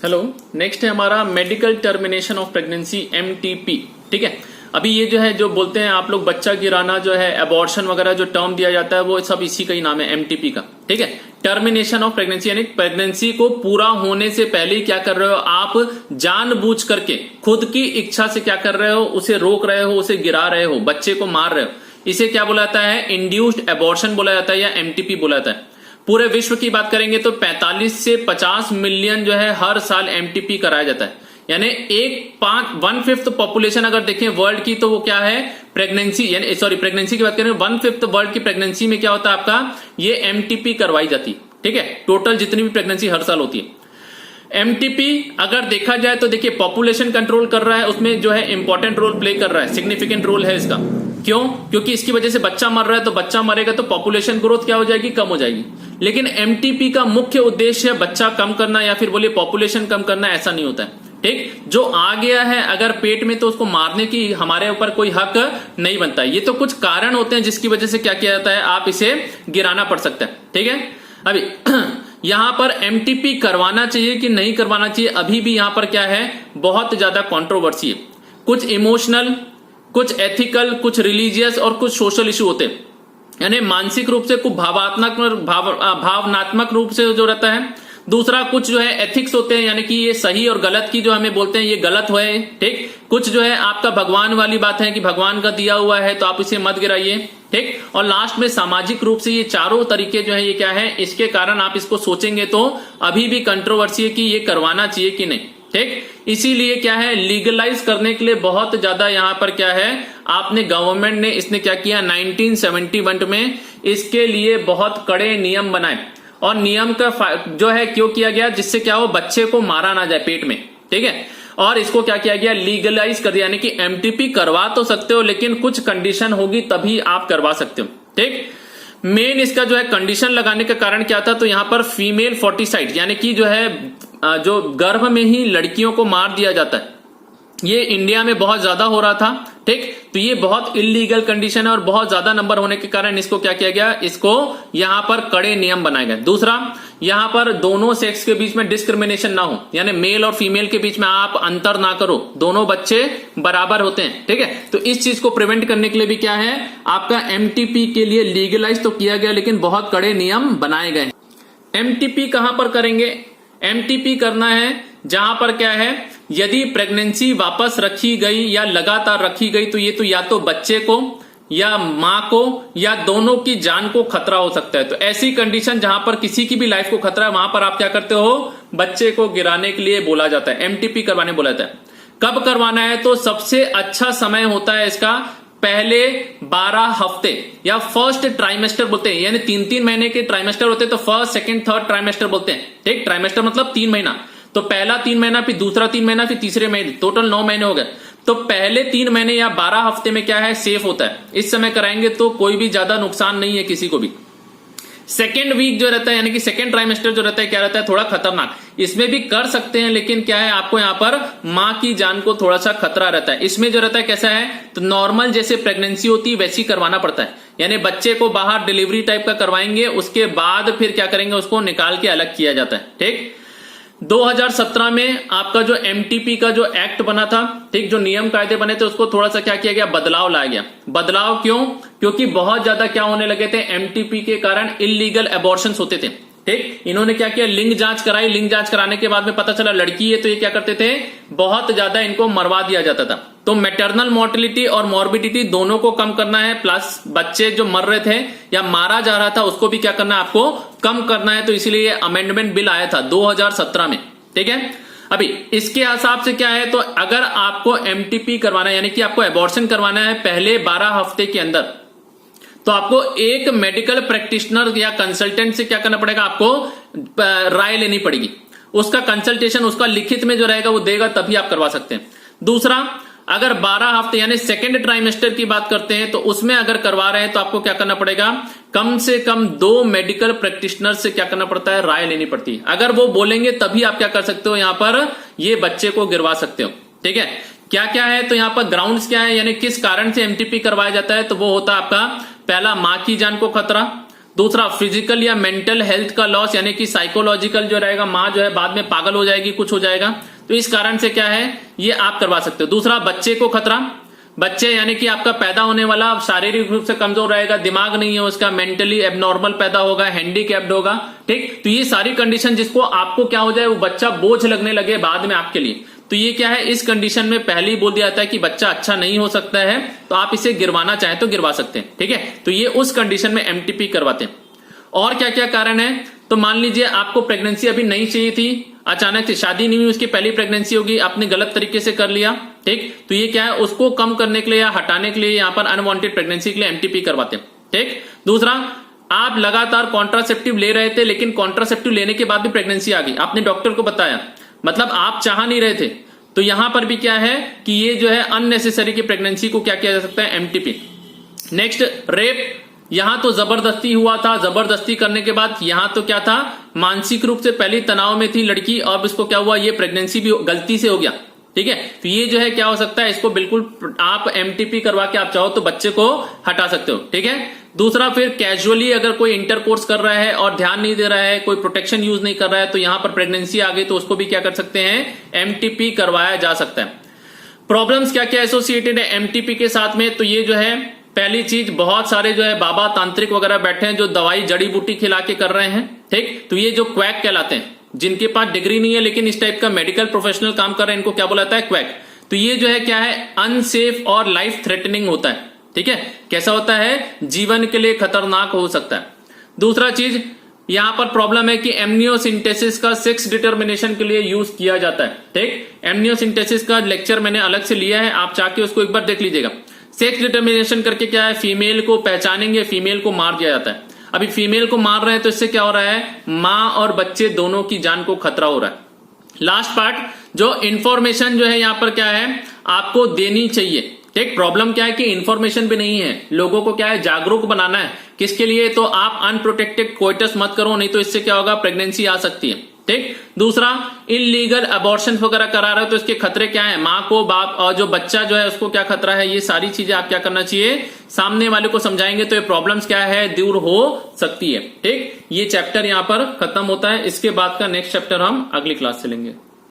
Hello, next है हमारा medical termination of pregnancy MTP। ठीक है, अभी ये जो है जो बोलते हैं आप लोग बच्चा गिराना जो है एबॉर्शन वगैरह जो टर्म दिया जाता है वो सब इसी का ही नाम है MTP का। ठीक है, टर्मिनेशन ऑफ प्रेगनेंसी यानी प्रेगनेंसी को पूरा होने से पहले ही क्या कर रहे हो आप, जानबूझ करके खुद की इच्छा से क्या कर रहे हो, उसे रोक रहे हो, उसे गिरा रहे हो, बच्चे को मार रहे हो। इसे क्या बोला जाता है, इंड्यूस्ड एबॉर्शन बोला जाता है या MTP बोला जाता है। पूरे विश्व की बात करेंगे तो 45 से 50 मिलियन जो है हर साल MTP कराया जाता है। यानी 1/5 पॉपुलेशन अगर देखें वर्ल्ड की तो वो क्या है, प्रेगनेंसी यानी प्रेगनेंसी की बात करें 1/5 वर्ल्ड की प्रेगनेंसी में क्या होता है आपका, ये MTP करवाई जाती है। ठीक है, टोटल जितनी भी प्रेगनेंसी हर साल होती है। MTP अगर देखा जाए तो देखिए पॉपुलेशन कंट्रोल कर रहा है, उसमें जो है इंपॉर्टेंट रोल प्ले कर रहा है, सिग्निफिकेंट रोल है इसका। क्यों? क्योंकि इसकी वजह से बच्चा मर रहा है, तो बच्चा मरेगा तो पॉपुलेशन ग्रोथ क्या हो जाएगी, कम हो जाएगी। लेकिन MTP का मुख्य उद्देश्य बच्चा कम करना या फिर बोलिए पॉपुलेशन कम करना, ऐसा नहीं होता है। ठीक, जो आ गया है अगर पेट में तो उसको मारने की हमारे ऊपर कोई हक नहीं बनता है। ये तो कुछ कारण होते हैं जिसकी वजह से क्या किया जाता है, आप इसे गिराना पड़ सकता है। ठीक है, अभी यहां पर MTP करवाना चाहिए कि नहीं करवाना चाहिए, अभी भी यहां पर क्या है, बहुत ज्यादा कंट्रोवर्सी है। कुछ इमोशनल, कुछ एथिकल, कुछ रिलीजियस और कुछ सोशल इशू होते हैं। यानी मानसिक रूप से कुछ भावनात्मक रूप से जो रहता है। दूसरा कुछ जो है एथिक्स होते हैं, यानी कि ये सही और गलत की जो हमें बोलते हैं ये गलत है। ठीक, कुछ जो है आपका भगवान वाली बात है कि भगवान का दिया हुआ है तो आप इसे मत गिराइए। ठीक, और लास्ट में सामाजिक रूप से ये चारों तरीके जो है ये क्या है, इसके कारण आप इसको सोचेंगे तो अभी भी कंट्रोवर्सी है कि ये करवाना चाहिए कि नहीं। ठीक, इसीलिए क्या है, लीगलाइज करने के लिए बहुत ज्यादा यहां पर क्या है, आपने गवर्नमेंट ने इसने क्या किया 1971 में इसके लिए बहुत कड़े नियम बनाए। और नियम का जो है क्यों किया गया, जिससे क्या हो, बच्चे को मारा ना जाए पेट में। ठीक है, और इसको क्या किया गया, लीगलाइज कर दिया। यानी कि MTP करवा तो सकते हो लेकिन कुछ कंडीशन होगी तभी आप करवा सकते हो। ठीक, मेन इसका जो है कंडीशन लगाने का कारण क्या था, तो यहां पर फीमेल फोर्टिसाइड यानी कि जो है जो गर्भ में ही लड़कियों को मार दिया जाता है, ये इंडिया में बहुत ज्यादा हो रहा था। ठीक, तो ये बहुत इलीगल कंडीशन है और बहुत ज्यादा नंबर होने के कारण इसको क्या किया गया, इसको यहां पर कड़े नियम बनाए गए। दूसरा, यहां पर दोनों सेक्स के बीच में डिस्क्रिमिनेशन ना हो, यानी मेल और फीमेल के बीच में आप अंतर ना करो, दोनों बच्चे बराबर होते हैं। ठीक है, तो इस चीज को प्रिवेंट करने के लिए भी क्या है, आपका MTP के लिए लीगलाइज तो किया गया लेकिन बहुत कड़े नियम बनाए गए। MTP कहां पर करेंगे, MTP करना है जहां पर क्या है, यदि प्रेगनेंसी वापस रखी गई या लगातार रखी गई तो ये तो या तो बच्चे को या मां को या दोनों की जान को खतरा हो सकता है। तो ऐसी कंडीशन जहां पर किसी की भी लाइफ को खतरा है, वहां पर आप क्या करते हो, बच्चे को गिराने के लिए बोला जाता है, MTP करवाने बोला जाता है। कब करवाना है, तो सबसे अच्छा समय होता है इसका पहले 12 हफ्ते या फर्स्ट ट्राइमेस्टर बोलते हैं, यानी 3-3 महीने के ट्राइमेस्टर होते हैं तो फर्स्ट, सेकंड, थर्ड ट्राइमेस्टर बोलते हैं। ठीक, ट्राइमेस्टर मतलब 3 महीना, तो पहला 3 महीना, फिर दूसरा 3 महीना, फिर तीसरे महीने, टोटल 9 महीने हो गए। तो पहले 3 महीने या 12 हफ्ते में क्या है, सेफ होता है, इस समय कराएंगे तो कोई भी ज्यादा नुकसान नहीं है किसी को भी। सेकेंड वीक जो रहता है यानी कि सेकेंड ट्राइमेस्टर जो रहता है क्या रहता है, थोड़ा खतरनाक, इसमें भी कर सकते हैं लेकिन क्या है, आपको यहां पर मां की जान को थोड़ा सा खतरा रहता है। इसमें जो रहता है कैसा है, तो नॉर्मल जैसे प्रेगनेंसी होती है वैसी करवाना पड़ता है, यानी बच्चे को बाहर डिलीवरी टाइप का करवाएंगे, उसके बाद फिर क्या करेंगे, उसको निकाल के अलग किया जाता है। ठीक, 2017 में आपका जो MTP का जो एक्ट बना था, ठीक, जो नियम कायदे बने थे उसको थोड़ा सा क्या किया गया, बदलाव लाया गया। बदलाव क्यों, क्योंकि बहुत ज्यादा क्या होने लगे थे, MTP के कारण इलीगल एबॉर्शंस होते थे। ठीक, इन्होंने क्या किया, लिंग जांच कराई, लिंग जांच कराने के बाद में पता चला लड़की है, तो ये क्या करते थे, बहुत ज्यादा इनको मरवा दिया जाता था। तो मैटरनल मोर्टिलिटी और मॉर्बिडिटी दोनों को कम करना है, प्लस बच्चे जो मर रहे थे या मारा जा रहा था उसको भी क्या करना है, आपको कम करना है। तो इसीलिए ये अमेंडमेंट बिल आया था 2017 में। ठीक है, अभी इसके हिसाब से क्या है, तो अगर आपको MTP करवाना है यानी कि आपको एबॉर्शन करवाना है पहले 12 हफ्ते के अंदर, तो आपको एक मेडिकल प्रैक्टिशनर या कंसल्टेंट से क्या करना पड़ेगा, आपको राय लेनी पड़ेगी। उसका कंसल्टेशन उसका लिखित में जो रहेगा वो देगा, तभी आप करवा सकते हैं। दूसरा, अगर 12 हफ्ते यानी सेकेंड ट्राइमेस्टर की बात करते हैं तो उसमें अगर करवा रहे हैं तो आपको क्या करना पड़ेगा, कम से कम 2 मेडिकल प्रैक्टिशनर से क्या करना पड़ता है, राय लेनी पड़ती है। अगर वो बोलेंगे तभी आप क्या कर सकते हो, यहां पर ये बच्चे को गिरवा सकते हो। ठीक है, क्या क्या है, तो यहां पर ग्राउंड्स क्या है, यानी किस कारण से MTP करवाया जाता है, तो वो होता है आपका पहला मां की जान को खतरा, दूसरा फिजिकल या मेंटल हेल्थ का लॉस, यानी कि साइकोलॉजिकल जो रहेगा, माँ जो है बाद में पागल हो जाएगी, कुछ हो जाएगा, तो इस कारण से क्या है ये आप करवा सकते हो। दूसरा बच्चे को खतरा, बच्चे यानी कि आपका पैदा होने वाला शारीरिक रूप से कमजोर रहेगा, दिमाग नहीं है उसका, मेंटली एबनॉर्मल पैदा होगा, हैंडीकैप्ड होगा, ठीक। तो ये सारी कंडीशन जिसको आपको क्या हो जाए वो बच्चा बोझ लगने लगे बाद में आपके लिए, तो ये क्या है इस कंडीशन में पहले ही बोल दिया जाता है कि बच्चा अच्छा नहीं हो सकता है, तो आप इसे गिरवाना चाहें तो गिरवा सकते हैं, ठीक है। तो ये उस कंडीशन में एमटीपी करवाते हैं। और क्या क्या कारण है, तो मान लीजिए आपको प्रेगनेंसी अभी नहीं चाहिए थी, अचानक से शादी नहीं हुई, उसकी पहली प्रेगनेंसी होगी, आपने गलत तरीके से कर लिया, ठीक। तो ये क्या है उसको कम करने के लिए या हटाने के लिए यहाँ पर अनवांटेड प्रेगनेंसी के लिए एमटीपी करवाते हैं, ठीक। दूसरा, आप लगातार कॉन्ट्रासेप्टिव ले रहे थे लेकिन कॉन्ट्रासेप्टिव लेने के बाद भी प्रेगनेंसी आ गई, आपने डॉक्टर को बताया, मतलब आप चाह नहीं रहे थे, तो यहां पर भी क्या है कि ये जो है अननेसेसरी की प्रेगनेंसी को क्या किया जा सकता है, एमटीपी। नेक्स्ट, रेप, यहां तो जबरदस्ती हुआ था, जबरदस्ती करने के बाद यहां तो क्या था मानसिक रूप से पहले तनाव में थी लड़की, और इसको क्या हुआ ये प्रेगनेंसी भी गलती से हो गया, ठीक है। तो ये जो है क्या हो सकता है, इसको बिल्कुल आप एमटीपी करवा के आप चाहो तो बच्चे को हटा सकते हो, ठीक है। दूसरा, फिर कैजुअली अगर कोई इंटरकोर्स कर रहा है और ध्यान नहीं दे रहा है, कोई प्रोटेक्शन यूज नहीं कर रहा है, तो यहां पर प्रेगनेंसी आ गई तो उसको भी क्या कर सकते हैं, एमटीपी करवाया जा सकता है। प्रॉब्लम्स क्या क्या एसोसिएटेड है एमटीपी के साथ में, तो ये जो है पहली चीज, बहुत सारे जो है बाबा तांत्रिक वगैरह बैठे हैं जो दवाई जड़ी बूटी खिला के कर रहे हैं, ठीक। तो ये जो क्वैक कहलाते हैं, जिनके पास डिग्री नहीं है लेकिन इस टाइप का मेडिकल प्रोफेशनल काम कर रहे हैं, इनको क्या बोला जाता है, क्वैक। तो ये जो है क्या है अनसेफ और लाइफ थ्रेटनिंग होता है, ठीक है। कैसा होता है, जीवन के लिए खतरनाक हो सकता है। दूसरा चीज यहां पर प्रॉब्लम है कि एमनियोसिंथेसिस का सेक्स डिटर्मिनेशन के लिए यूज किया जाता है, ठीक। एमनियोसिंथेसिस का लेक्चर मैंने अलग से लिया है, आप चाहे उसको एक बार देख लीजिएगा। सेक्स डिटर्मिनेशन करके क्या है, फीमेल को पहचानेंगे, फीमेल को मार दिया जाता है। अभी फीमेल को मार रहे हैं तो इससे क्या हो रहा है, मां और बच्चे दोनों की जान को खतरा हो रहा है। लास्ट पार्ट, जो इंफॉर्मेशन जो है यहां पर क्या है आपको देनी चाहिए, ठीक। प्रॉब्लम क्या है कि इंफॉर्मेशन भी नहीं है, लोगों को क्या है जागरूक बनाना है, किसके लिए, तो आप अनप्रोटेक्टेड कोइटस मत करो, नहीं तो इससे क्या होगा प्रेगनेंसी आ सकती है, ठीक। दूसरा, इलीगल अबॉर्शन वगैरह करा रहे हो तो इसके खतरे क्या है, माँ को, बाप और जो बच्चा जो है उसको क्या खतरा है, ये सारी चीजें आप क्या करना चाहिए, सामने वाले को समझाएंगे तो ये प्रॉब्लम्स क्या है दूर हो सकती है, ठीक। ये चैप्टर यहाँ पर खत्म होता है, इसके बाद का नेक्स्ट चैप्टर हम अगली क्लास से लेंगे।